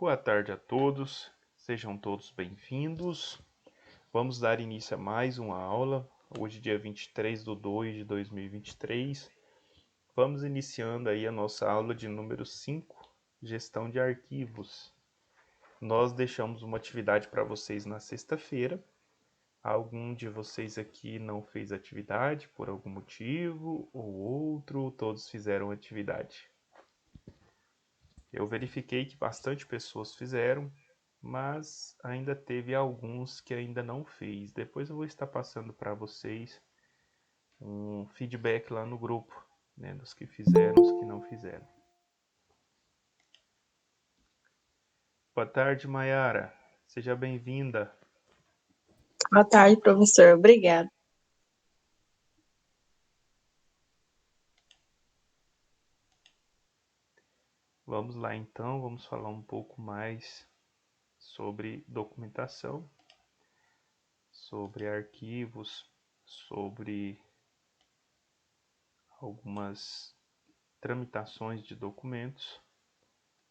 Boa tarde a todos, sejam todos bem-vindos. Vamos dar início a mais uma aula, hoje dia 23/2/2023. Vamos iniciando aí a nossa aula de número 5, gestão de arquivos. Nós deixamos uma atividade para vocês na sexta-feira. Algum de vocês aqui não fez atividade por algum motivo ou outro, todos fizeram atividade. Eu verifiquei que bastante pessoas fizeram, mas ainda teve alguns que ainda não fez. Depois eu vou estar passando para vocês um feedback lá no grupo, né, dos que fizeram, os que não fizeram. Boa tarde, Mayara. Seja bem-vinda. Boa tarde, professor. Obrigada. Vamos lá então, vamos falar um pouco mais sobre documentação, sobre arquivos, sobre algumas tramitações de documentos,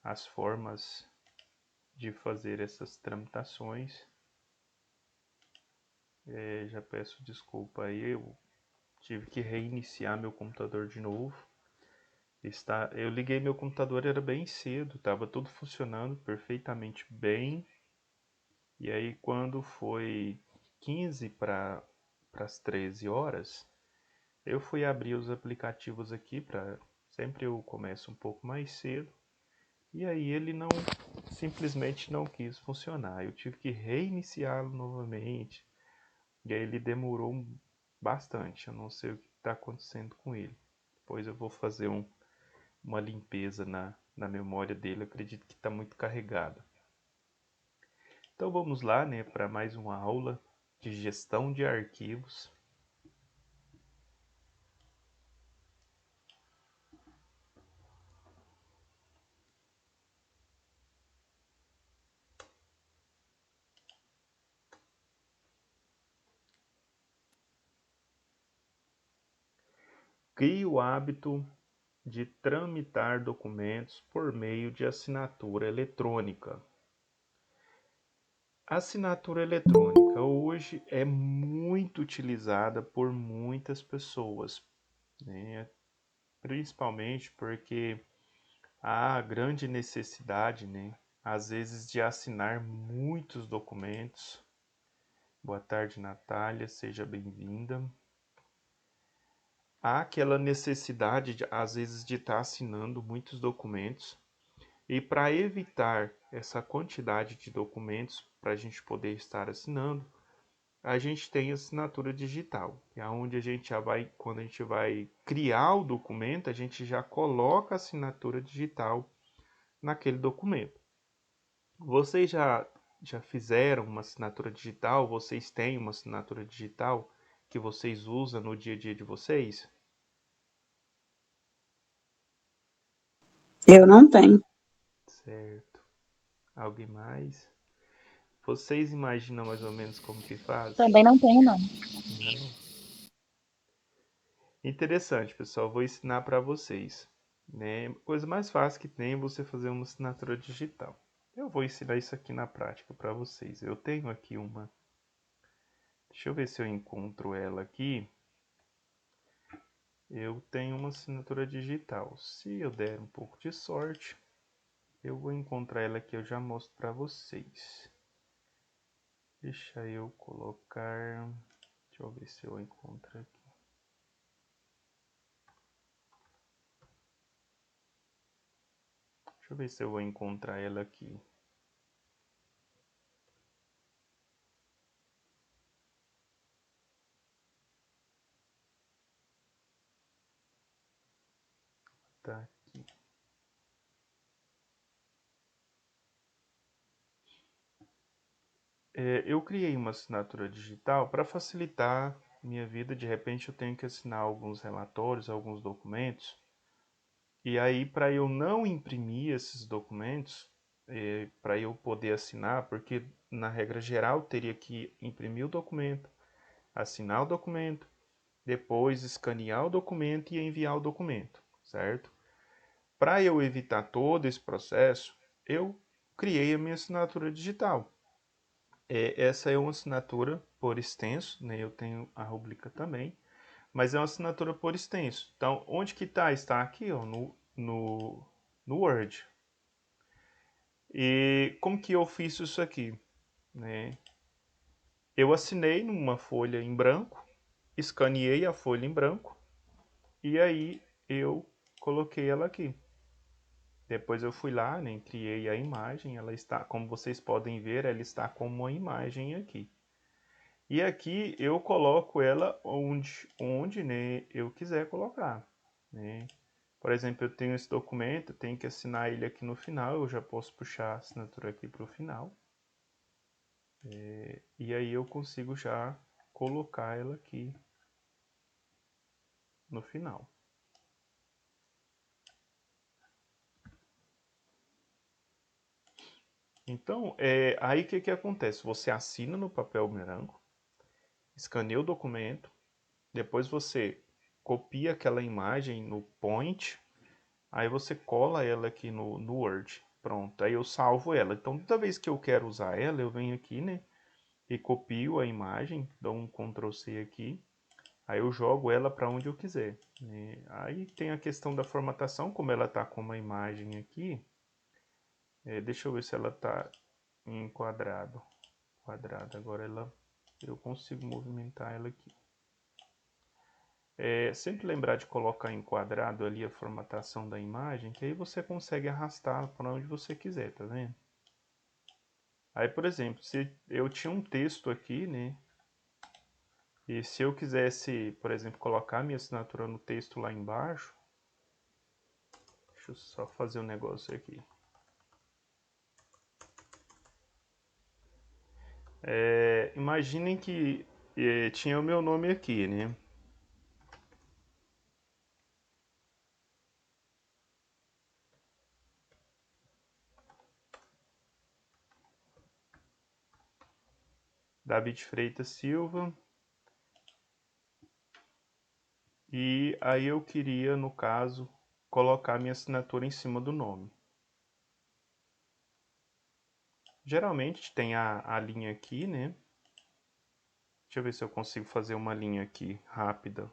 as formas de fazer essas tramitações. Já peço desculpa aí, eu tive que reiniciar meu computador de novo. Eu liguei meu computador, era bem cedo, estava tudo funcionando perfeitamente bem. E aí quando foi 15 para as 13 horas, eu fui abrir os aplicativos aqui, sempre eu começo um pouco mais cedo. E aí ele simplesmente não quis funcionar. Eu tive que reiniciá-lo novamente. E aí ele demorou bastante. Eu não sei o que está acontecendo com ele. Depois eu vou fazer uma limpeza na memória dele. Eu acredito que está muito carregada. Então vamos lá, né, para mais uma aula de gestão de arquivos. Crie o hábito de tramitar documentos por meio de assinatura eletrônica. A assinatura eletrônica hoje é muito utilizada por muitas pessoas, né? Principalmente porque há grande necessidade, né, às vezes de assinar muitos documentos. Boa tarde, Natália, seja bem-vinda. Há aquela necessidade, às vezes, de estar assinando muitos documentos. E para evitar essa quantidade de documentos, para a gente poder estar assinando, a gente tem assinatura digital, que é onde a gente já vai, quando a gente vai criar o documento, a gente já coloca a assinatura digital naquele documento. Vocês já fizeram uma assinatura digital? Vocês têm uma assinatura digital que vocês usam no dia a dia de vocês? Eu não tenho. Certo. Alguém mais? Vocês imaginam mais ou menos como que faz? Também não tenho, não. Não. Interessante, pessoal. Vou ensinar para vocês, né? A coisa mais fácil que tem é você fazer uma assinatura digital. Eu vou ensinar isso aqui na prática para vocês. Eu tenho aqui uma. Deixa eu ver se eu encontro ela aqui. Eu tenho uma assinatura digital. Se eu der um pouco de sorte, eu vou encontrar ela aqui. Eu já mostro para vocês. Deixa eu colocar. Deixa eu ver se eu encontro aqui. Deixa eu ver se eu vou encontrar ela aqui. Tá aqui. Eu criei uma assinatura digital para facilitar minha vida. De repente eu tenho que assinar alguns relatórios, alguns documentos. E aí, para eu não imprimir esses documentos, para eu poder assinar, porque na regra geral teria que imprimir o documento, assinar o documento, depois escanear o documento e enviar o documento, certo? Para eu evitar todo esse processo, eu criei a minha assinatura digital. Essa é uma assinatura por extenso, né? Eu tenho a rubrica também, mas é uma assinatura por extenso. Então, onde que está? Está aqui, ó, no Word. E como que eu fiz isso aqui, né? Eu assinei numa folha em branco, escaneei a folha em branco e aí eu coloquei ela aqui. Depois eu fui lá, né, criei a imagem, ela está, como vocês podem ver, ela está como uma imagem aqui. E aqui eu coloco ela onde né, eu quiser colocar, né? Por exemplo, eu tenho esse documento, tenho que assinar ele aqui no final, eu já posso puxar a assinatura aqui para o final. E aí eu consigo já colocar ela aqui no final. Então, aí o que acontece? Você assina no papel branco, escaneia o documento, depois você copia aquela imagem no Point, aí você cola ela aqui no Word. Pronto, aí eu salvo ela. Então, toda vez que eu quero usar ela, eu venho aqui, né? E copio a imagem, dou um Ctrl C aqui, aí eu jogo ela para onde eu quiser, né? Aí tem a questão da formatação, como ela está com uma imagem aqui, deixa eu ver se ela está em quadrado. Agora eu consigo movimentar ela aqui. Sempre lembrar de colocar em quadrado ali a formatação da imagem, que aí você consegue arrastar para onde você quiser, tá vendo? Aí, por exemplo, se eu tinha um texto aqui, né? E se eu quisesse, por exemplo, colocar minha assinatura no texto lá embaixo, deixa eu só fazer um negócio aqui. Imaginem que tinha o meu nome aqui, né? David Freitas Silva. E aí eu queria, no caso, colocar minha assinatura em cima do nome. Geralmente tem a linha aqui, né? Deixa eu ver se eu consigo fazer uma linha aqui rápida.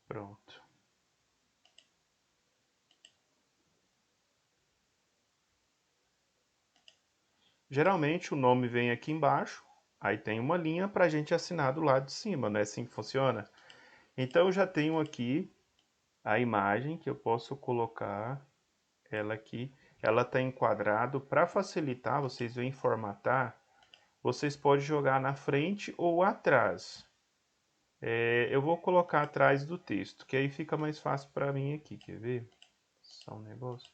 Pronto. Geralmente o nome vem aqui embaixo, aí tem uma linha para a gente assinar do lado de cima, não é assim que funciona? Então eu já tenho aqui a imagem que eu posso colocar ela aqui. Ela está em quadrado. Para facilitar, vocês vêm formatar, vocês podem jogar na frente ou atrás. Eu vou colocar atrás do texto, que aí fica mais fácil para mim aqui, quer ver? Só um negócio.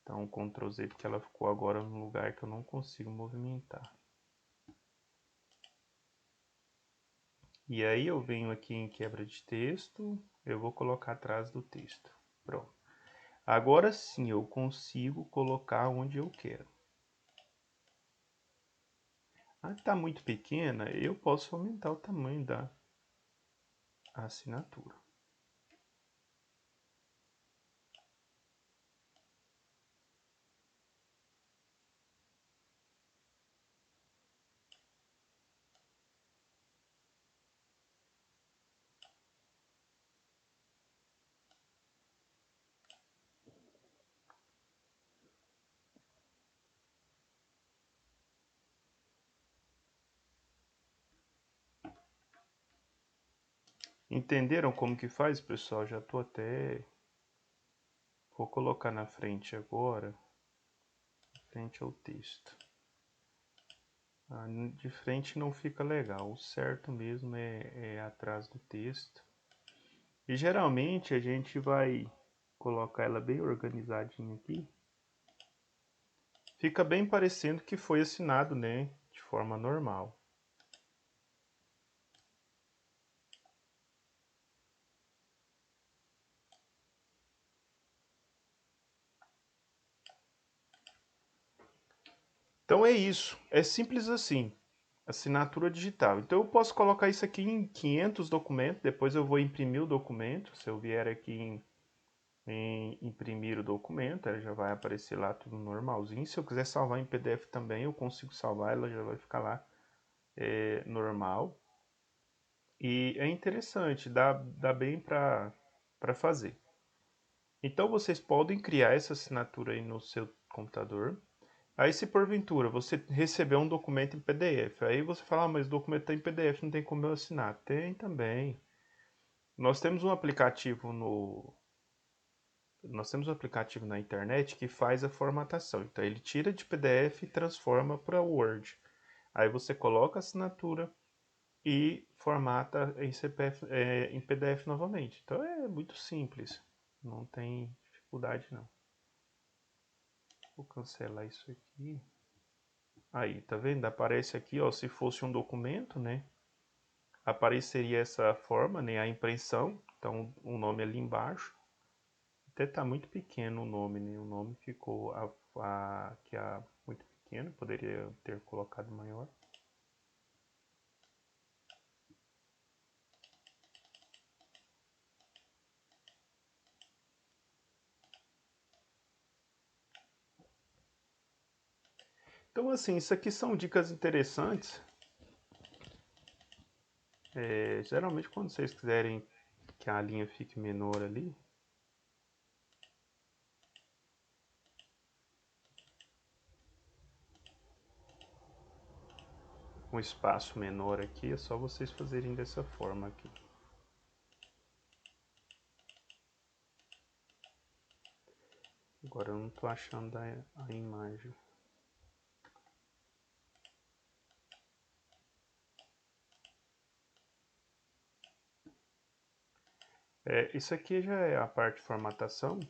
Então, Ctrl Z, porque ela ficou agora no lugar que eu não consigo movimentar. E aí eu venho aqui em quebra de texto, eu vou colocar atrás do texto. Pronto. Agora sim eu consigo colocar onde eu quero. Ah, está muito pequena, eu posso aumentar o tamanho da assinatura. Entenderam como que faz, pessoal? Já estou até... Vou colocar na frente agora, frente ao texto. De frente não fica legal, o certo mesmo é atrás do texto. E geralmente a gente vai colocar ela bem organizadinha aqui. Fica bem parecendo que foi assinado, né, de forma normal. Então é isso, é simples assim. Assinatura digital. Então eu posso colocar isso aqui em 500 documentos, depois eu vou imprimir o documento. Se eu vier aqui em imprimir o documento, ela já vai aparecer lá tudo normalzinho. Se eu quiser salvar em PDF também, eu consigo salvar, ela já vai ficar lá normal. E é interessante, dá bem para fazer. Então vocês podem criar essa assinatura aí no seu computador. Aí se porventura você receber um documento em PDF, aí você fala, mas o documento está em PDF, não tem como eu assinar. Tem também. Nós temos um aplicativo nós temos um aplicativo na internet que faz a formatação. Então ele tira de PDF e transforma para Word. Aí você coloca a assinatura e formata em CPF, em PDF novamente. Então é muito simples. Não tem dificuldade não. Vou cancelar isso aqui. Aí, tá vendo? Aparece aqui, ó, se fosse um documento, né? Apareceria essa forma, né? A impressão. Então, o nome ali embaixo. Até tá muito pequeno o nome, né? O nome ficou muito pequeno. Poderia ter colocado maior. Então, assim, isso aqui são dicas interessantes. Geralmente, quando vocês quiserem que a linha fique menor ali, um espaço menor aqui, é só vocês fazerem dessa forma aqui. Agora eu não estou achando a imagem. Isso aqui já é a parte de formatação,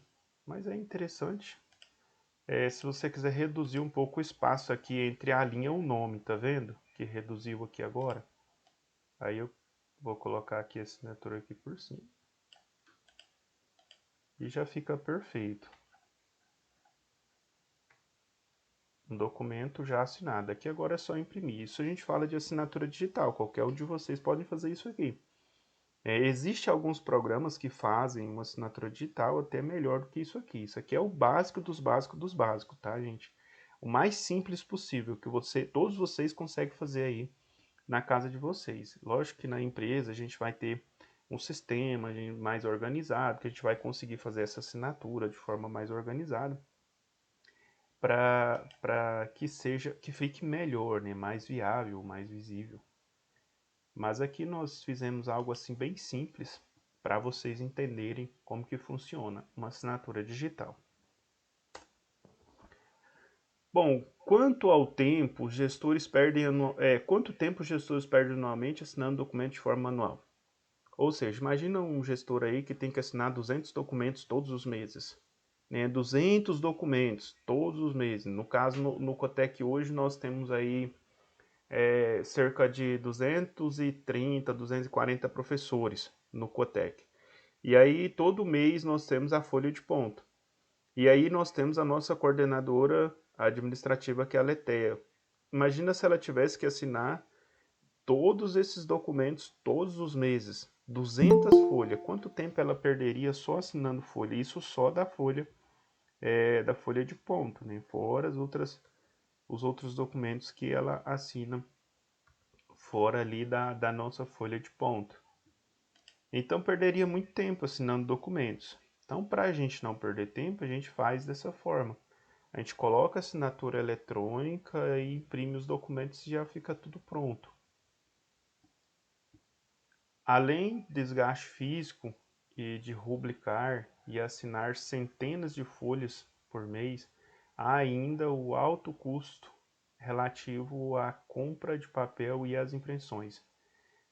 mas é interessante. Se você quiser reduzir um pouco o espaço aqui entre a linha e o nome, tá vendo? Que reduziu aqui agora. Aí eu vou colocar aqui a assinatura aqui por cima. E já fica perfeito. Um documento já assinado. Aqui agora é só imprimir. Isso a gente fala de assinatura digital. Qualquer um de vocês pode fazer isso aqui. Existe alguns programas que fazem uma assinatura digital até melhor do que isso aqui. Isso aqui é o básico dos básicos dos básicos, tá, gente? O mais simples possível que todos vocês conseguem fazer aí na casa de vocês. Lógico que na empresa a gente vai ter um sistema mais organizado, que a gente vai conseguir fazer essa assinatura de forma mais organizada para que fique melhor, né? Mais viável, mais visível. Mas aqui nós fizemos algo assim bem simples para vocês entenderem como que funciona uma assinatura digital. Bom, quanto ao tempo, os gestores perdem quanto tempo os gestores perdem anualmente assinando documentos de forma manual? Ou seja, imagina um gestor aí que tem que assinar 200 documentos todos os meses. Né? 200 documentos todos os meses. No caso, no Cotec hoje nós temos aí cerca de 230, 240 professores no Cotec. E aí todo mês nós temos a folha de ponto. E aí nós temos a nossa coordenadora administrativa, que é a Letéia. Imagina se ela tivesse que assinar todos esses documentos todos os meses, 200 folhas. Quanto tempo ela perderia só assinando folha? Isso só da folha de ponto, né? Fora os outros documentos que ela assina fora ali da nossa folha de ponto. Então perderia muito tempo assinando documentos. Então, para a gente não perder tempo, a gente faz dessa forma. A gente coloca a assinatura eletrônica e imprime os documentos e já fica tudo pronto. Além do desgaste físico e de rubricar e assinar centenas de folhas por mês, há ainda o alto custo relativo à compra de papel e às impressões.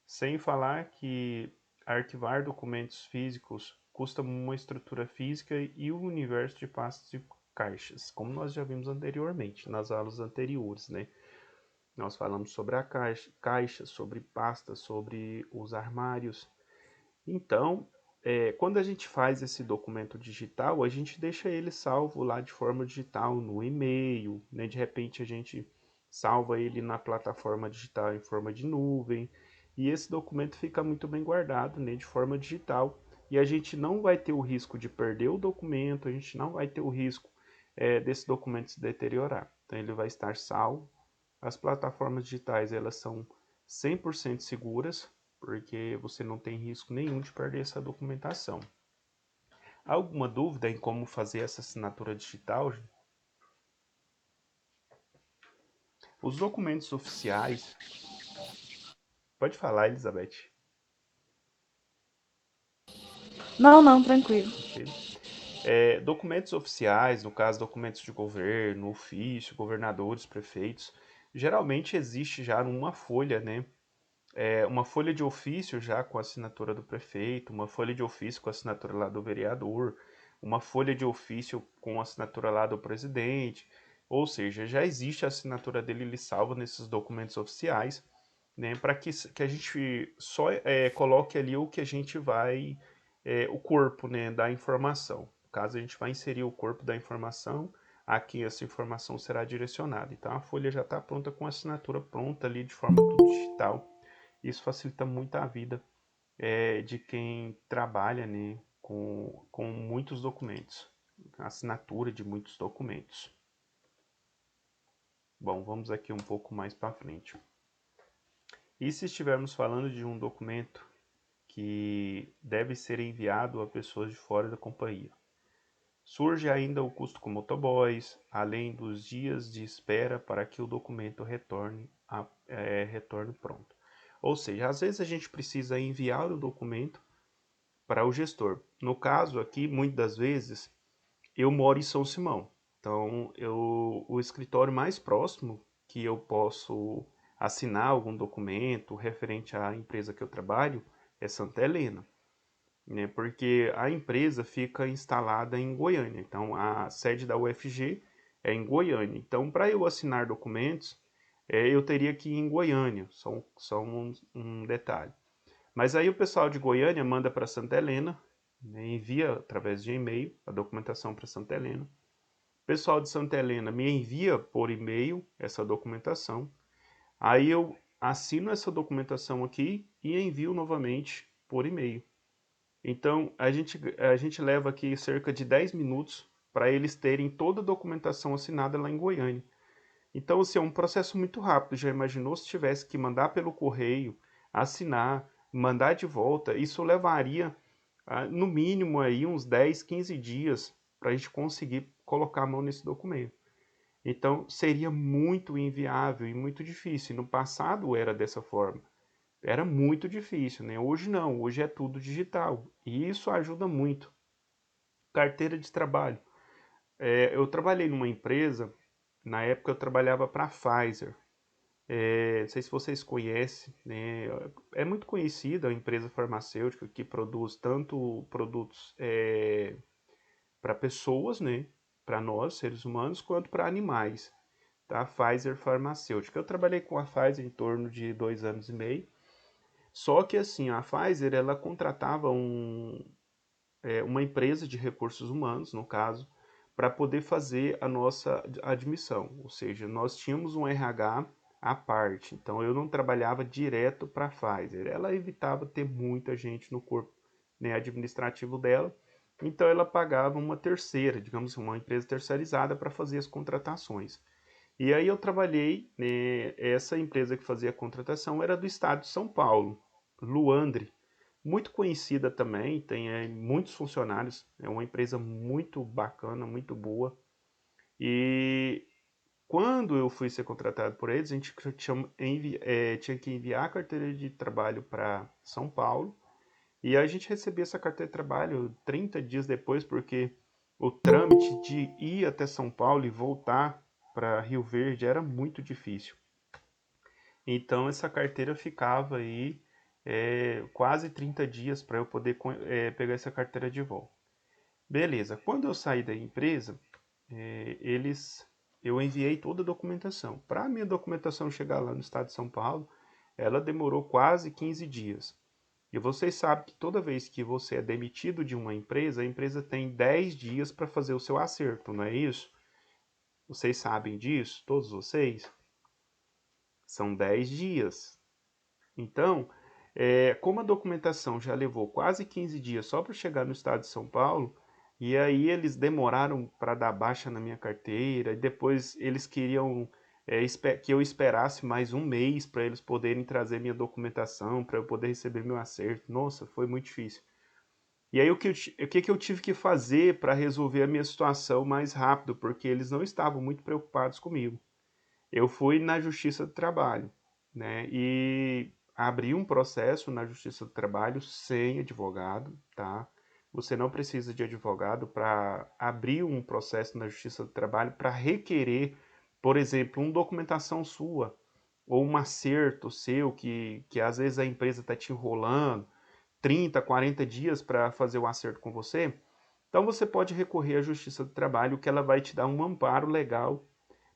Sem falar que arquivar documentos físicos custa uma estrutura física e o universo de pastas e caixas, como nós já vimos anteriormente, nas aulas anteriores, né? Nós falamos sobre a caixa, sobre pastas, sobre os armários. Então, quando a gente faz esse documento digital, a gente deixa ele salvo lá de forma digital no e-mail, né? De repente a gente salva ele na plataforma digital em forma de nuvem, e esse documento fica muito bem guardado, né, de forma digital, e a gente não vai ter o risco de perder o documento, a gente não vai ter o risco desse documento se deteriorar. Então ele vai estar salvo. As plataformas digitais, elas são 100% seguras, porque você não tem risco nenhum de perder essa documentação. Alguma dúvida em como fazer essa assinatura digital? Os documentos oficiais. Pode falar, Elizabeth. Não, não, tranquilo. Tranquilo. Documentos oficiais, no caso, documentos de governo, ofício, governadores, prefeitos, geralmente existe já uma folha, né? Uma folha de ofício já com a assinatura do prefeito, uma folha de ofício com a assinatura lá do vereador, uma folha de ofício com a assinatura lá do presidente, ou seja, já existe a assinatura dele, ele salva nesses documentos oficiais, né, para que a gente só coloque ali o que a gente vai, o corpo, né, da informação. No caso, a gente vai inserir o corpo da informação, a quem essa informação será direcionada. Então, a folha já está pronta com a assinatura pronta ali de forma tudo digital. Isso facilita muito a vida de quem trabalha, né, com muitos documentos, a assinatura de muitos documentos. Bom, vamos aqui um pouco mais para frente. E se estivermos falando de um documento que deve ser enviado a pessoas de fora da companhia? Surge ainda o custo com motoboys, além dos dias de espera para que o documento retorne pronto. Ou seja, às vezes a gente precisa enviar o documento para o gestor. No caso aqui, muitas das vezes, eu moro em São Simão. Então, o escritório mais próximo que eu posso assinar algum documento referente à empresa que eu trabalho é Santa Helena, né? Porque a empresa fica instalada em Goiânia. Então, a sede da UFG é em Goiânia. Então, para eu assinar documentos, eu teria que ir em Goiânia. Só um detalhe. Mas aí o pessoal de Goiânia manda para Santa Helena, né, envia através de e-mail a documentação para Santa Helena. O pessoal de Santa Helena me envia por e-mail essa documentação. Aí eu assino essa documentação aqui e envio novamente por e-mail. Então a gente leva aqui cerca de 10 minutos para eles terem toda a documentação assinada lá em Goiânia. Então, assim, é um processo muito rápido. Já imaginou se tivesse que mandar pelo correio, assinar, mandar de volta? Isso levaria, no mínimo, aí uns 10, 15 dias para a gente conseguir colocar a mão nesse documento. Então, seria muito inviável e muito difícil. No passado era dessa forma. Era muito difícil, né? Hoje não, hoje é tudo digital. E isso ajuda muito. Carteira de trabalho. Eu trabalhei numa empresa, na época eu trabalhava para a Pfizer. Não sei se vocês conhecem, né? É muito conhecida a empresa farmacêutica que produz tanto produtos para pessoas, né? Para nós, seres humanos, quanto para animais. Tá? A Pfizer Farmacêutica. Eu trabalhei com a Pfizer em torno de 2 anos e meio. Só que assim, a Pfizer ela contratava uma empresa de recursos humanos, no caso, para poder fazer a nossa admissão. Ou seja, nós tínhamos um RH à parte. Então eu não trabalhava direto para a Pfizer. Ela evitava ter muita gente no corpo, né, administrativo dela. Então ela pagava uma terceira, digamos assim, uma empresa terceirizada para fazer as contratações. E aí eu trabalhei, né, essa empresa que fazia a contratação era do estado de São Paulo, Luandre, muito conhecida também, tem muitos funcionários, é uma empresa muito bacana, muito boa. E quando eu fui ser contratado por eles, a gente tinha que enviar a carteira de trabalho para São Paulo, e a gente recebia essa carteira de trabalho 30 dias depois, porque o trâmite de ir até São Paulo e voltar para Rio Verde era muito difícil. Então essa carteira ficava aí quase 30 dias para eu poder pegar essa carteira de volta. Beleza, quando eu saí da empresa, eu enviei toda a documentação. Para a minha documentação chegar lá no estado de São Paulo, ela demorou quase 15 dias. E vocês sabem que toda vez que você é demitido de uma empresa, a empresa tem 10 dias para fazer o seu acerto, não é isso? Vocês sabem disso? Todos vocês? São 10 dias. Então, como a documentação já levou quase 15 dias só para chegar no estado de São Paulo, e aí eles demoraram para dar baixa na minha carteira, e depois eles queriam que eu esperasse mais um mês para eles poderem trazer minha documentação, para eu poder receber meu acerto. Nossa, foi muito difícil. E aí o que eu tive que fazer para resolver a minha situação mais rápido, porque eles não estavam muito preocupados comigo. Eu fui na Justiça do Trabalho, né? E abri um processo na Justiça do Trabalho sem advogado, tá? Você não precisa de advogado para abrir um processo na Justiça do Trabalho para requerer, por exemplo, uma documentação sua ou um acerto seu que às vezes a empresa está te enrolando 30, 40 dias para fazer o acerto com você. Então você pode recorrer à Justiça do Trabalho, que ela vai te dar um amparo legal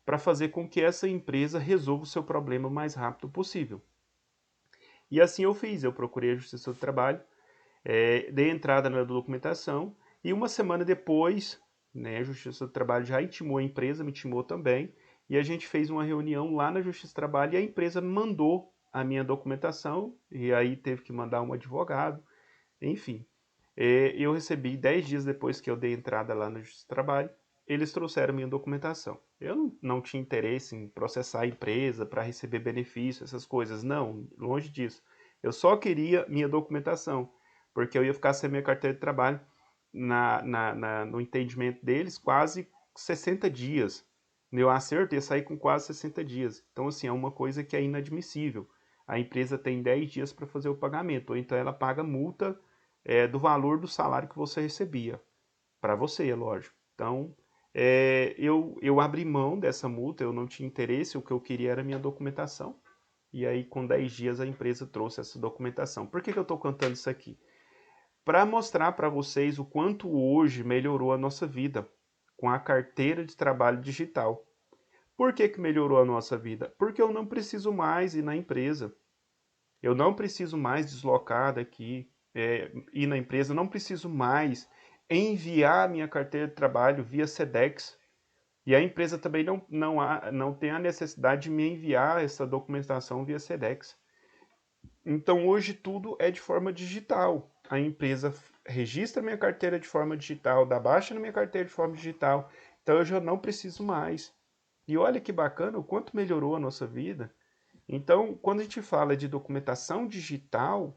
para fazer com que essa empresa resolva o seu problema o mais rápido possível. E assim eu fiz, eu procurei a Justiça do Trabalho, dei entrada na documentação e uma semana depois, né, a Justiça do Trabalho já intimou a empresa, me intimou também, e a gente fez uma reunião lá na Justiça do Trabalho e a empresa mandou a minha documentação, e aí teve que mandar um advogado, enfim. Eu recebi 10 dias depois que eu dei entrada lá no Justiça do Trabalho, eles trouxeram minha documentação. Eu não tinha interesse em processar a empresa para receber benefício, essas coisas. Não, longe disso. Eu só queria minha documentação, porque eu ia ficar sem minha carteira de trabalho, no entendimento deles, quase 60 dias. Meu acerto ia sair com quase 60 dias. Então, assim, é uma coisa que é inadmissível. A empresa tem 10 dias para fazer o pagamento, ou então ela paga multa do valor do salário que você recebia. Para você, é lógico. Então, eu abri mão dessa multa, eu não tinha interesse, o que eu queria era a minha documentação. E aí, com 10 dias, a empresa trouxe essa documentação. Por que eu estou contando isso aqui? Para mostrar para vocês o quanto hoje melhorou a nossa vida com a carteira de trabalho digital. Por que melhorou a nossa vida? Porque eu não preciso mais ir na empresa. Eu não preciso mais deslocar daqui, ir na empresa, eu não preciso mais enviar minha carteira de trabalho via Sedex. E a empresa também não tem a necessidade de me enviar essa documentação via Sedex. Então hoje tudo é de forma digital. A empresa registra minha carteira de forma digital, dá baixa na minha carteira de forma digital. Então eu já não preciso mais. E olha que bacana o quanto melhorou a nossa vida. Então, quando a gente fala de documentação digital,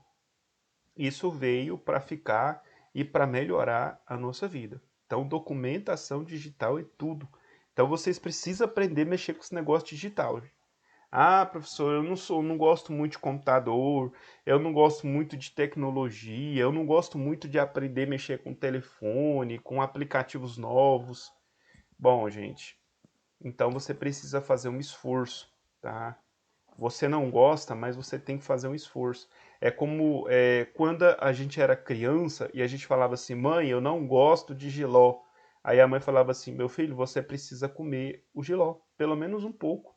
isso veio para ficar e para melhorar a nossa vida. Então, documentação digital é tudo. Então, vocês precisam aprender a mexer com esse negócio digital. Ah, professor, não gosto muito de computador, eu não gosto muito de tecnologia, eu não gosto muito de aprender a mexer com telefone, com aplicativos novos. Bom, gente, então você precisa fazer um esforço, tá? Você não gosta, mas você tem que fazer um esforço. É como quando a gente era criança e a gente falava assim, mãe, eu não gosto de jiló. Aí a mãe falava assim, meu filho, você precisa comer o jiló, pelo menos um pouco.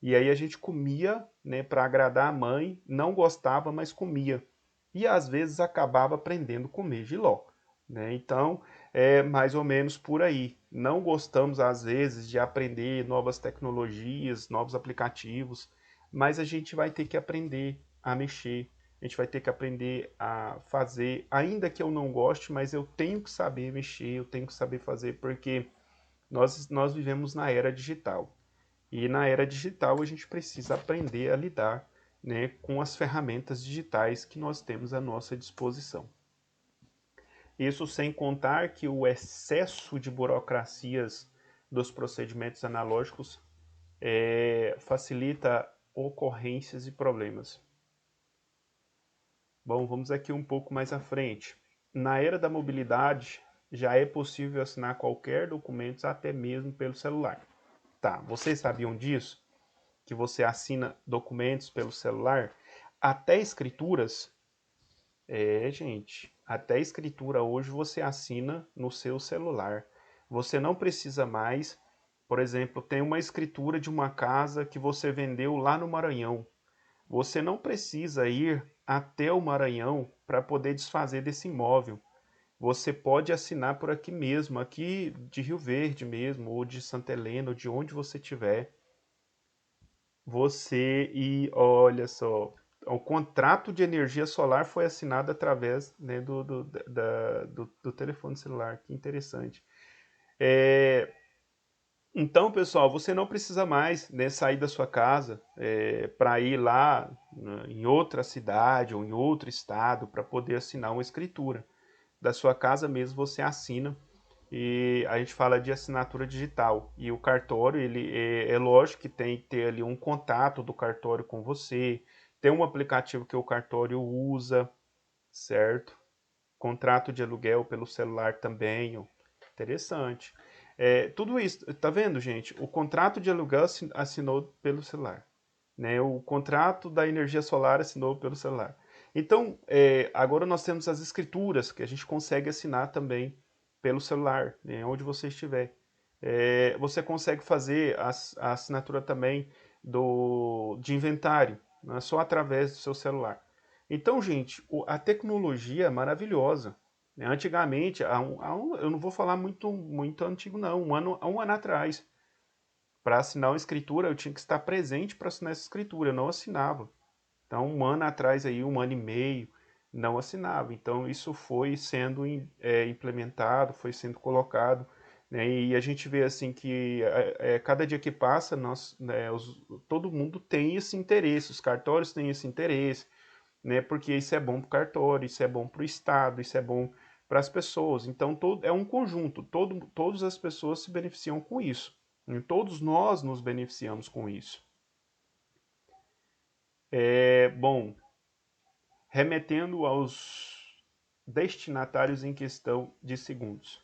E aí a gente comia, né, para agradar a mãe, não gostava, mas comia. E às vezes acabava aprendendo a comer jiló, né? Então, é mais ou menos por aí. Não gostamos às vezes de aprender novas tecnologias, novos aplicativos, mas a gente vai ter que aprender a mexer, a gente vai ter que aprender a fazer, ainda que eu não goste, mas eu tenho que saber mexer, eu tenho que saber fazer, porque nós vivemos na era digital. E na era digital a gente precisa aprender a lidar, né, com as ferramentas digitais que nós temos à nossa disposição. Isso sem contar que o excesso de burocracias dos procedimentos analógicos facilita ocorrências e problemas. Bom, vamos aqui um pouco mais à frente. Na era da mobilidade, já é possível assinar qualquer documento, até mesmo pelo celular. Tá, vocês sabiam disso? Que você assina documentos pelo celular? Até escrituras? Gente, até escritura hoje você assina no seu celular. Você não precisa mais, por exemplo, tem uma escritura de uma casa que você vendeu lá no Maranhão. Você não precisa ir até o Maranhão para poder desfazer desse imóvel. Você pode assinar por aqui mesmo, aqui de Rio Verde mesmo, ou de Santa Helena, ou de onde você estiver. olha só, o contrato de energia solar foi assinado através, né, do telefone celular. Que interessante. É, então, pessoal, você não precisa mais, né, sair da sua casa para ir lá, né, em outra cidade ou em outro estado para poder assinar uma escritura. Da sua casa mesmo você assina, e a gente fala de assinatura digital. E o cartório, ele é lógico que tem que ter ali um contato do cartório com você, tem um aplicativo que o cartório usa, certo? Contrato de aluguel pelo celular também, ó. Interessante. Tudo isso, tá vendo, gente? O contrato de aluguel assinou pelo celular, né? O contrato da energia solar assinou pelo celular. Então, agora nós temos as escrituras que a gente consegue assinar também pelo celular, né? Onde você estiver. Você consegue fazer a assinatura também de inventário, né? Só através do seu celular. Então, gente, a tecnologia é maravilhosa, né? Antigamente, eu não vou falar muito antigo, não, há um ano atrás, para assinar uma escritura, eu tinha que estar presente para assinar essa escritura, eu não assinava. Então, um ano atrás, aí, um ano e meio, não assinava. Então, isso foi sendo implementado, foi sendo colocado, né? E a gente vê assim que cada dia que passa, todo mundo tem esse interesse, os cartórios têm esse interesse, né? Porque isso é bom para o cartório, isso é bom para o Estado, isso é bom para as pessoas. Então, é um conjunto, todas as pessoas se beneficiam com isso. E todos nós nos beneficiamos com isso. Bom, remetendo aos destinatários em questão de segundos.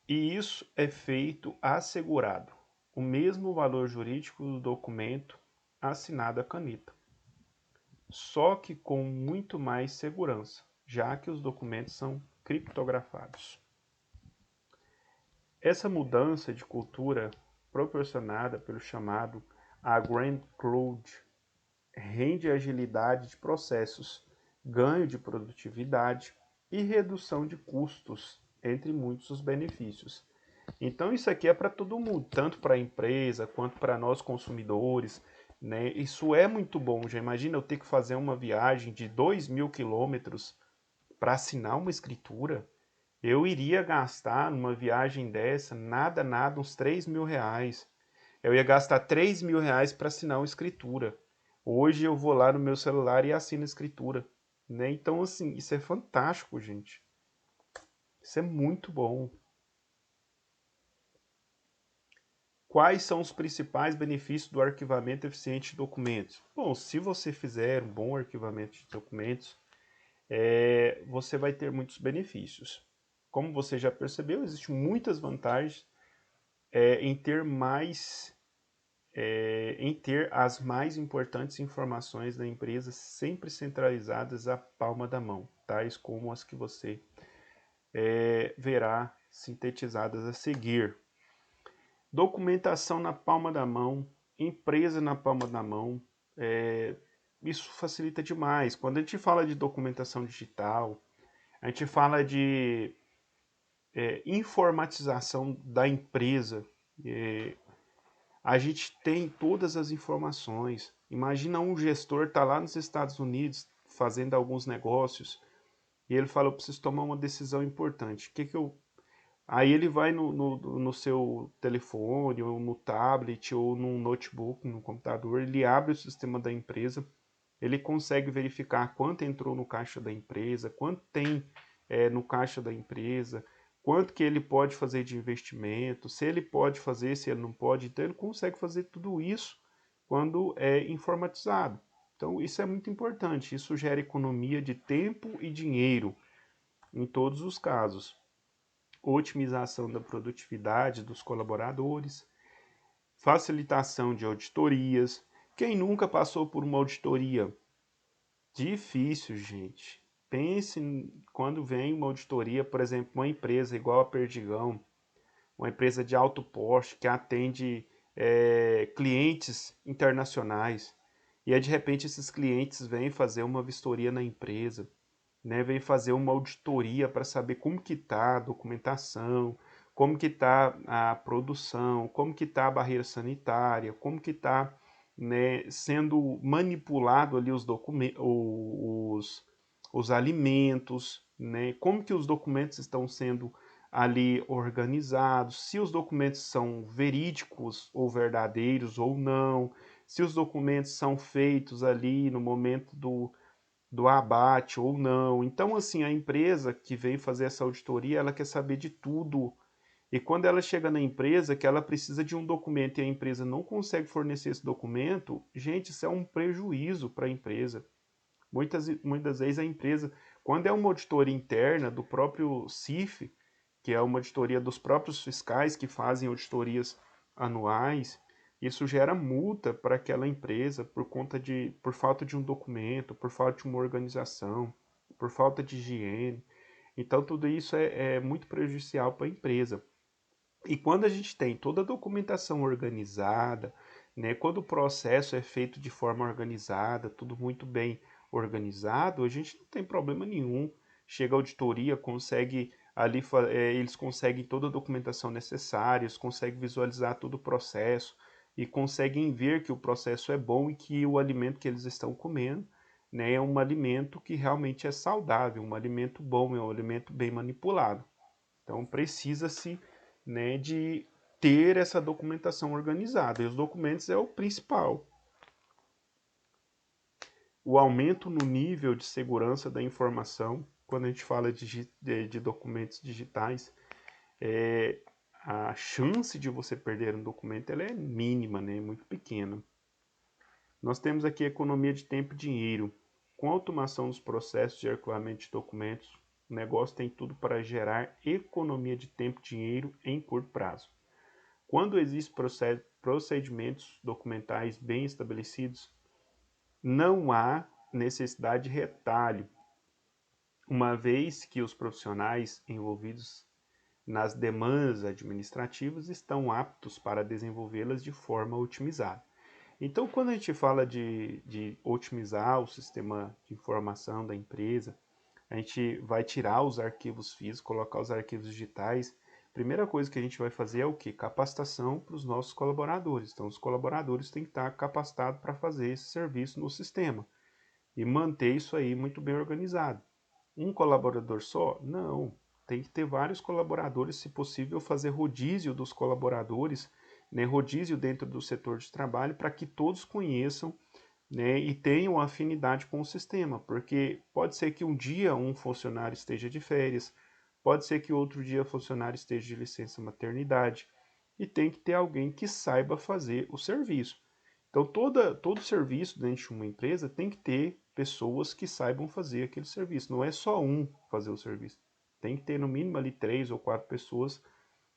E isso é feito assegurado o mesmo valor jurídico do documento assinado a caneta, só que com muito mais segurança, já que os documentos são criptografados. Essa mudança de cultura proporcionada pelo chamado a Grand Cloud rende agilidade de processos, ganho de produtividade e redução de custos, entre muitos benefícios. Então isso aqui é para todo mundo, tanto para a empresa quanto para nós consumidores, né? Isso é muito bom. Já imagina eu ter que fazer uma viagem de 2.000 quilômetros para assinar uma escritura? Eu iria gastar numa viagem dessa, nada, uns R$ 3.000. Eu ia gastar R$ 3.000 para assinar uma escritura. Hoje eu vou lá no meu celular e assino a escritura, né? Então, assim, isso é fantástico, gente. Isso é muito bom. Quais são os principais benefícios do arquivamento eficiente de documentos? Bom, se você fizer um bom arquivamento de documentos, você vai ter muitos benefícios. Como você já percebeu, existem muitas vantagens em ter em ter as mais importantes informações da empresa sempre centralizadas à palma da mão, tais como as que você verá sintetizadas a seguir. Documentação na palma da mão, empresa na palma da mão, isso facilita demais. Quando a gente fala de documentação digital, a gente fala de informatização da empresa. A gente tem todas as informações. Imagina um gestor tá lá nos Estados Unidos fazendo alguns negócios e ele fala: eu preciso tomar uma decisão importante. Aí ele vai no seu telefone, ou no tablet, ou no notebook, no computador, ele abre o sistema da empresa, ele consegue verificar quanto entrou no caixa da empresa, quanto tem no caixa da empresa, quanto que ele pode fazer de investimento, se ele pode fazer, se ele não pode. Então ele consegue fazer tudo isso quando é informatizado. Então isso é muito importante, isso gera economia de tempo e dinheiro em todos os casos. Otimização da produtividade dos colaboradores, facilitação de auditorias. Quem nunca passou por uma auditoria? Difícil, gente. Pense quando vem uma auditoria, por exemplo, uma empresa igual a Perdigão, uma empresa de alto porte que atende clientes internacionais. E aí, de repente, esses clientes vêm fazer uma vistoria na empresa, né? Vêm fazer uma auditoria para saber como que está a documentação, como que está a produção, como que está a barreira sanitária, como que está, né, sendo manipulado ali os documentos, os alimentos, né, como que os documentos estão sendo ali organizados, se os documentos são verídicos ou verdadeiros ou não, se os documentos são feitos ali no momento do abate ou não. Então, assim, a empresa que vem fazer essa auditoria, ela quer saber de tudo. E quando ela chega na empresa, que ela precisa de um documento e a empresa não consegue fornecer esse documento, gente, isso é um prejuízo para a empresa. Muitas vezes a empresa, quando é uma auditoria interna do próprio CIF, que é uma auditoria dos próprios fiscais que fazem auditorias anuais, isso gera multa para aquela empresa por falta de um documento, por falta de uma organização, por falta de higiene. Então tudo isso é muito prejudicial para a empresa. E quando a gente tem toda a documentação organizada, né, quando o processo é feito de forma organizada, tudo muito bem organizado, a gente não tem problema nenhum. Chega a auditoria, consegue ali, eles conseguem toda a documentação necessária, eles conseguem visualizar todo o processo e conseguem ver que o processo é bom e que o alimento que eles estão comendo, né, é um alimento que realmente é saudável, um alimento bom, é um alimento bem manipulado. Então precisa-se, né, de ter essa documentação organizada. E os documentos é o principal. O aumento no nível de segurança da informação, quando a gente fala de documentos digitais, é, a chance de você perder um documento ela é mínima, né, muito pequena. Nós temos aqui a economia de tempo e dinheiro. Com a automação dos processos de arquivamento de documentos, o negócio tem tudo para gerar economia de tempo e dinheiro em curto prazo. Quando existem procedimentos documentais bem estabelecidos, não há necessidade de retalho, uma vez que os profissionais envolvidos nas demandas administrativas estão aptos para desenvolvê-las de forma otimizada. Então, quando a gente fala de otimizar o sistema de informação da empresa, a gente vai tirar os arquivos físicos, colocar os arquivos digitais. Primeira coisa que a gente vai fazer é o que? Capacitação para os nossos colaboradores. Então, os colaboradores têm que estar capacitados para fazer esse serviço no sistema e manter isso aí muito bem organizado. Um colaborador só? Não. Tem que ter vários colaboradores, se possível, fazer rodízio dos colaboradores, né, rodízio dentro do setor de trabalho, para que todos conheçam, né, e tenham afinidade com o sistema, porque pode ser que um dia um funcionário esteja de férias, pode ser que outro dia o funcionário esteja de licença maternidade, e tem que ter alguém que saiba fazer o serviço. Então, todo serviço dentro de uma empresa tem que ter pessoas que saibam fazer aquele serviço. Não é só um fazer o serviço. Tem que ter no mínimo ali 3 ou 4 pessoas,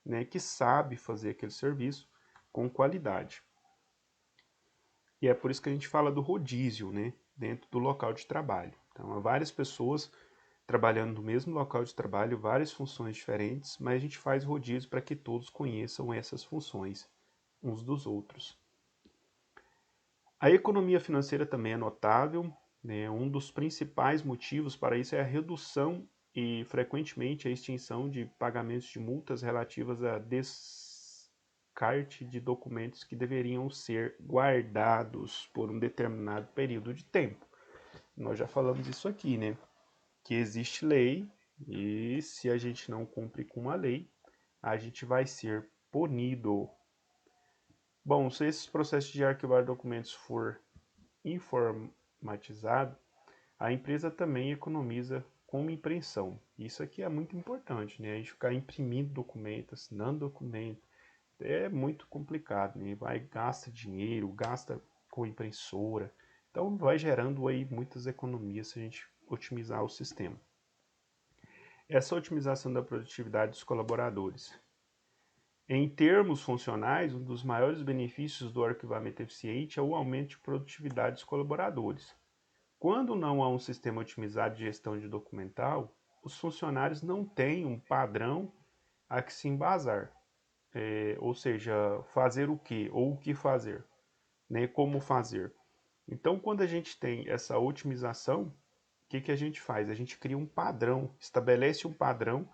né, que sabe fazer aquele serviço com qualidade. E é por isso que a gente fala do rodízio, né, dentro do local de trabalho. Então, há várias pessoas trabalhando no mesmo local de trabalho, várias funções diferentes, mas a gente faz rodízio para que todos conheçam essas funções uns dos outros. A economia financeira também é notável, né? Um dos principais motivos para isso é a redução e frequentemente a extinção de pagamentos de multas relativas a descarte de documentos que deveriam ser guardados por um determinado período de tempo. Nós já falamos isso aqui, né? Que existe lei e se a gente não cumpre com a lei, a gente vai ser punido. Bom, se esses processos de arquivar documentos for informatizado, a empresa também economiza com impressão. Isso aqui é muito importante, né? A gente ficar imprimindo documento, assinando documento, é muito complicado, né? Vai, gasta dinheiro, gasta com impressora. Então vai gerando aí muitas economias se a gente otimizar o sistema. Essa otimização da produtividade dos colaboradores. Em termos funcionais, um dos maiores benefícios do arquivamento eficiente é o aumento de produtividade dos colaboradores. Quando não há um sistema otimizado de gestão de documental, os funcionários não têm um padrão a que se embasar. Ou seja, fazer o que ou o que fazer, né? Como fazer. Então, quando a gente tem essa otimização, o que a gente faz? A gente cria um padrão, estabelece um padrão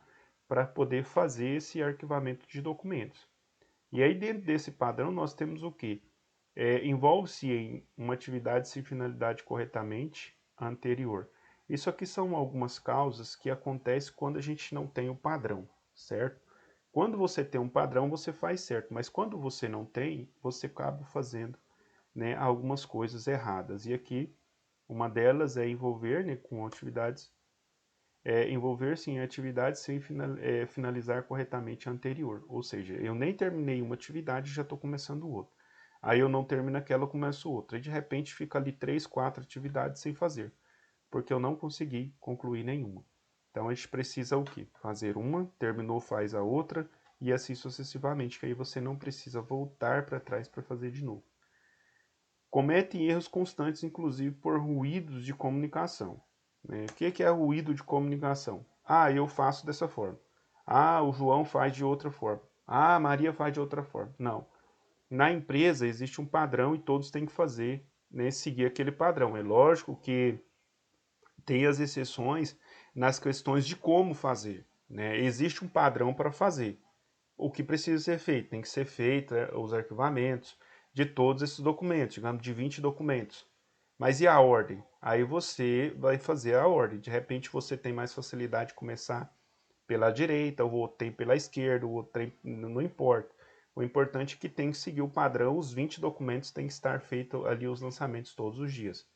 para poder fazer esse arquivamento de documentos. E aí dentro desse padrão nós temos o quê? Envolve-se em uma atividade sem finalidade corretamente anterior. Isso aqui são algumas causas que acontecem quando a gente não tem o padrão, certo? Quando você tem um padrão, você faz certo, mas quando você não tem, você acaba fazendo, né, algumas coisas erradas. E aqui, uma delas é envolver, né, com atividades, envolver-se em atividades sem finalizar corretamente a anterior. Ou seja, eu nem terminei uma atividade e já estou começando outra. Aí eu não termino aquela, eu começo outra. E de repente fica ali 3, 4 atividades sem fazer, porque eu não consegui concluir nenhuma. Então a gente precisa o quê? Fazer uma, terminou, faz a outra, e assim sucessivamente, que aí você não precisa voltar para trás para fazer de novo. Cometem erros constantes, inclusive por ruídos de comunicação. O que é ruído de comunicação? Ah, eu faço dessa forma. Ah, o João faz de outra forma. Ah, a Maria faz de outra forma. Não. Na empresa existe um padrão e todos têm que fazer, né, seguir aquele padrão. É lógico que tem as exceções nas questões de como fazer, né? Existe um padrão para fazer. O que precisa ser feito? Tem que ser feito os arquivamentos de todos esses documentos, digamos, de 20 documentos. Mas e a ordem? Aí você vai fazer a ordem. De repente você tem mais facilidade de começar pela direita, o outro tem pela esquerda, o outro tem, não importa. O importante é que tem que seguir o padrão, os 20 documentos têm que estar feitos ali os lançamentos todos os dias.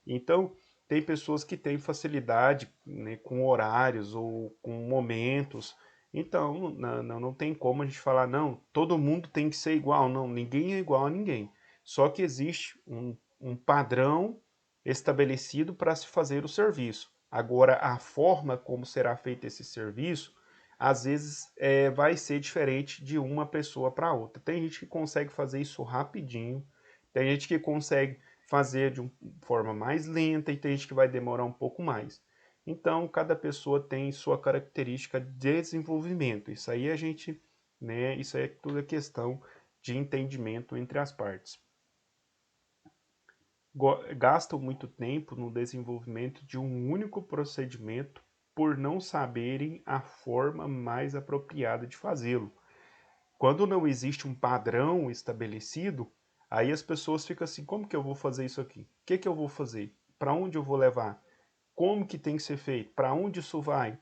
Então, tem pessoas que têm facilidade, né, com horários ou com momentos. Então, não tem como a gente falar, não, todo mundo tem que ser igual. Não, ninguém é igual a ninguém. Só que existe um padrão estabelecido para se fazer o serviço. Agora, a forma como será feito esse serviço, às vezes vai ser diferente de uma pessoa para outra. Tem gente que consegue fazer isso rapidinho, tem gente que consegue fazer de uma forma mais lenta e tem gente que vai demorar um pouco mais. Então, cada pessoa tem sua característica de desenvolvimento. Isso aí a gente, né, isso é tudo questão de entendimento entre as partes. Gastam muito tempo no desenvolvimento de um único procedimento por não saberem a forma mais apropriada de fazê-lo. Quando não existe um padrão estabelecido, aí as pessoas ficam assim, como que eu vou fazer isso aqui? O que eu vou fazer? Para onde eu vou levar? Como que tem que ser feito? Para onde isso vai?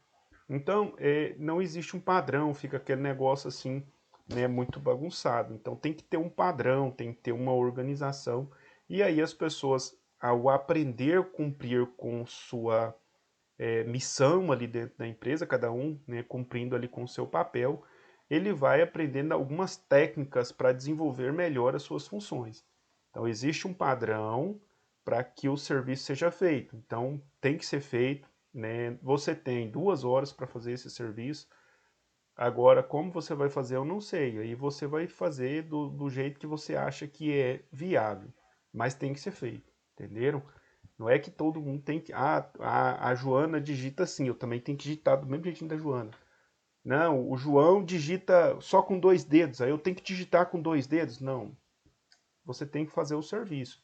Então, não existe um padrão, fica aquele negócio assim, né, muito bagunçado. Então, tem que ter um padrão, tem que ter uma organização. E aí as pessoas, ao aprender a cumprir com sua missão ali dentro da empresa, cada um, né, cumprindo ali com o seu papel, ele vai aprendendo algumas técnicas para desenvolver melhor as suas funções. Então, existe um padrão para que o serviço seja feito. Então, tem que ser feito, né? Você tem 2 horas para fazer esse serviço. Agora, como você vai fazer, eu não sei. Aí você vai fazer do jeito que você acha que é viável. Mas tem que ser feito, entenderam? Não é que todo mundo tem que. Ah, a Joana digita assim, eu também tenho que digitar do mesmo jeitinho da Joana. Não, o João digita só com 2 dedos, aí eu tenho que digitar com 2 dedos. Não. Você tem que fazer o serviço.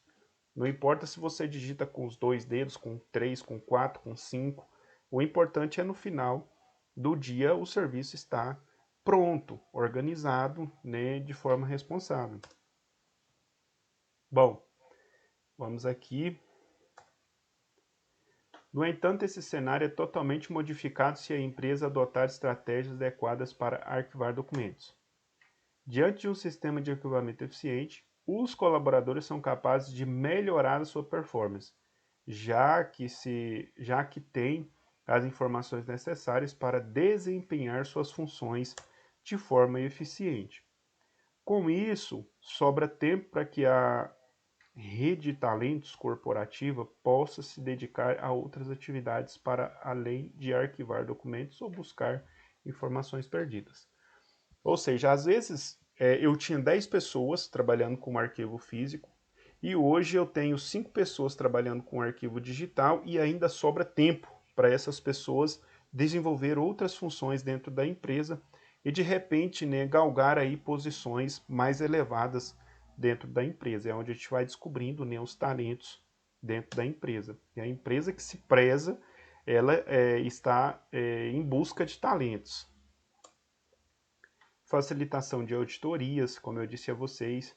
Não importa se você digita com os 2 dedos, com 3, com 4, com 5. O importante é no final do dia o serviço estar pronto, organizado, né, de forma responsável. Bom, vamos aqui. No entanto, esse cenário é totalmente modificado se a empresa adotar estratégias adequadas para arquivar documentos. Diante de um sistema de arquivamento eficiente, os colaboradores são capazes de melhorar a sua performance, já que têm as informações necessárias para desempenhar suas funções de forma eficiente. Com isso, sobra tempo para que a rede de talentos corporativa possa se dedicar a outras atividades para além de arquivar documentos ou buscar informações perdidas. Ou seja, às vezes eu tinha 10 pessoas trabalhando com arquivo físico e hoje eu tenho 5 pessoas trabalhando com arquivo digital e ainda sobra tempo para essas pessoas desenvolver outras funções dentro da empresa e de repente, né, galgar aí posições mais elevadas dentro da empresa. É onde a gente vai descobrindo, né, os talentos dentro da empresa. E a empresa que se preza, ela está em busca de talentos. facilitação de auditorias, como eu disse a vocês,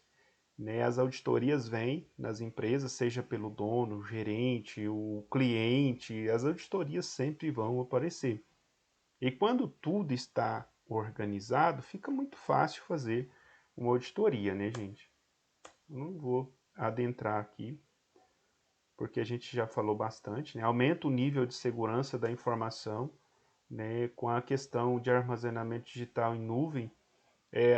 né? As auditorias vêm nas empresas, seja pelo dono, o gerente, o cliente, as auditorias sempre vão aparecer. E quando tudo está organizado, fica muito fácil fazer uma auditoria, né, gente? Eu não vou adentrar aqui, porque a gente já falou bastante, né? Aumenta o nível de segurança da informação, né? Com a questão de armazenamento digital em nuvem,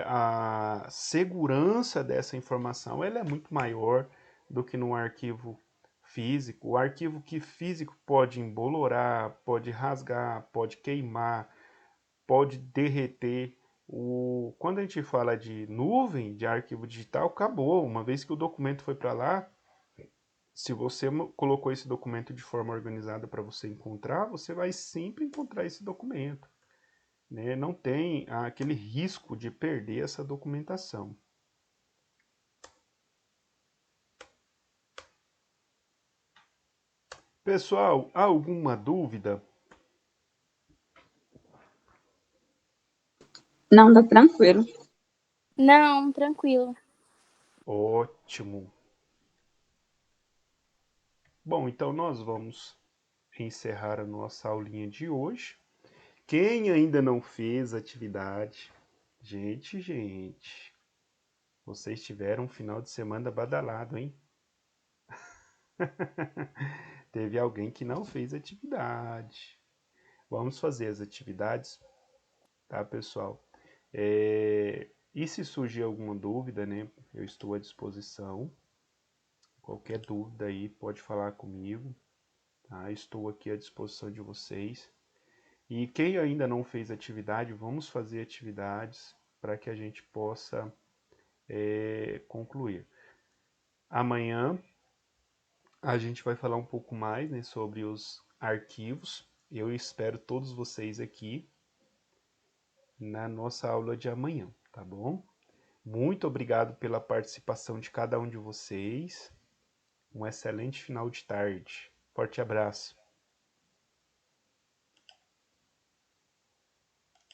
a segurança dessa informação ela é muito maior do que num arquivo físico. O arquivo que físico pode embolorar, pode rasgar, pode queimar, pode derreter. Quando a gente fala de nuvem, de arquivo digital, acabou. Uma vez que o documento foi para lá, se você colocou esse documento de forma organizada para você encontrar, você vai sempre encontrar esse documento, né? Não tem aquele risco de perder essa documentação. Pessoal, alguma dúvida? Não, tá tranquilo. Não, tranquilo. Ótimo. Bom, então nós vamos encerrar a nossa aulinha de hoje. Quem ainda não fez atividade, gente, vocês tiveram um final de semana badalado, hein? Teve alguém que não fez atividade. Vamos fazer as atividades, tá, pessoal? E se surgir alguma dúvida, né? Eu estou à disposição. Qualquer dúvida aí, pode falar comigo, tá? Estou aqui à disposição de vocês. E quem ainda não fez atividade, vamos fazer atividades para que a gente possa concluir. Amanhã a gente vai falar um pouco mais, né, sobre os arquivos. Eu espero todos vocês aqui na nossa aula de amanhã, tá bom? Muito obrigado pela participação de cada um de vocês. Um excelente final de tarde. Forte abraço.